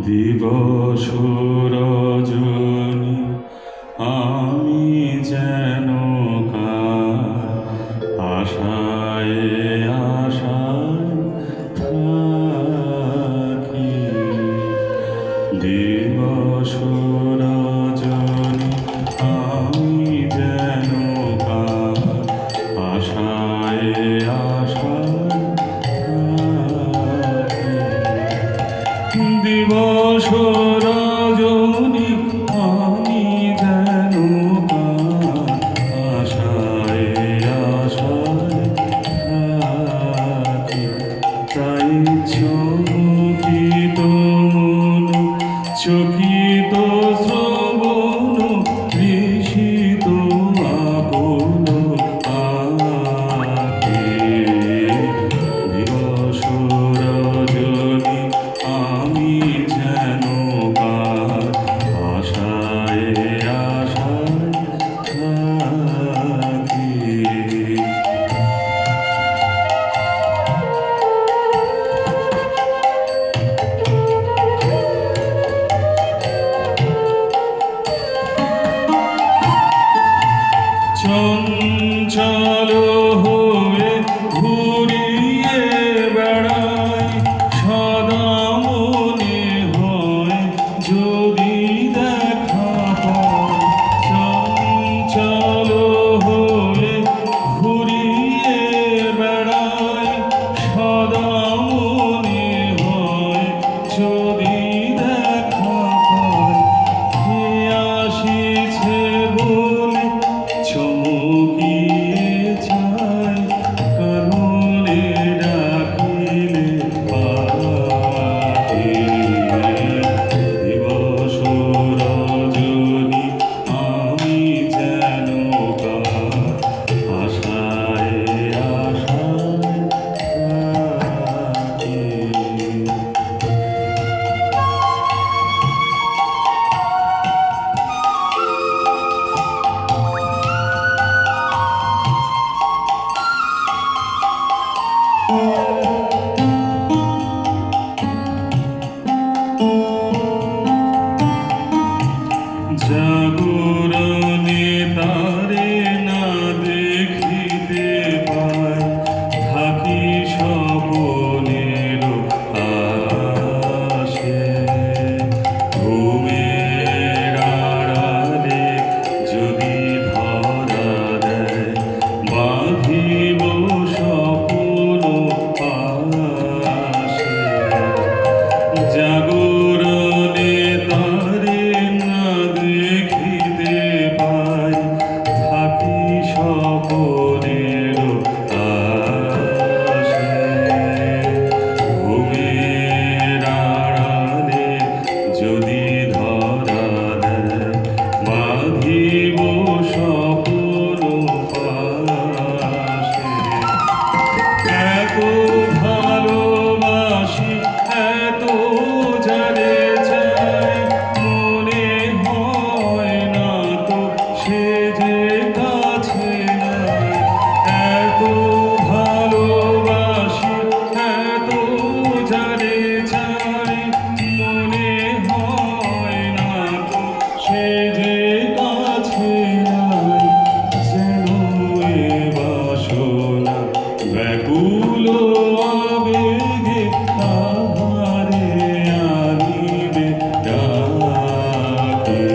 দিবস রজনী আমি যেন কার আশায় আশায় থাকি। দিবস রজনী আমি যেন কার আশায় আশায় থাকি। দিবস রজনী আমি যেন কার আশায় আশায় থাকি। তাই চকিত মন চকিত শ্রবণ হৃষিত আপন আঁখি। দিবস রজনী আমি যেন কার আশায় আশায় থাকি। চঞ্চল হয়ে ঘুরিয়ে বেড়াই সদা মনে হয় যদি দেখা পাই। চঞ্চল হয়ে ঘুরিয়ে বেড়াই সদা মনে হয় যদি দেখা পাই। কে আসিছে বলে চমকিয়ে চাই কাননে ডাকিলে পাখি। দিবস রজনী আমি যেন কার আশায় আশায় থাকি। জাগরণে তারে না দেখিতে পাই থাকি স্বপনের আশে। ঘুমের আড়ালে যদি ধরা দেয় বাঁধিব স্বপন পাশে। জাগরণে তারে না দেখিতে পাই থাকি স্বপনের আশে। ঘুমের আড়ালে যদি ধরা দেয় বাঁধিব স্বপন পাশে। এত ভালোবাসি এত যারে চাই মনে হয় না তো সে যে কাছে নাই। এত ভালোবাসি এত যারে চাই মনে হয় না তো সে যে কাছে নাই। যেন এ বাসনা ব্যাকুল আবেগে তাহারে আনিবে ডাকে।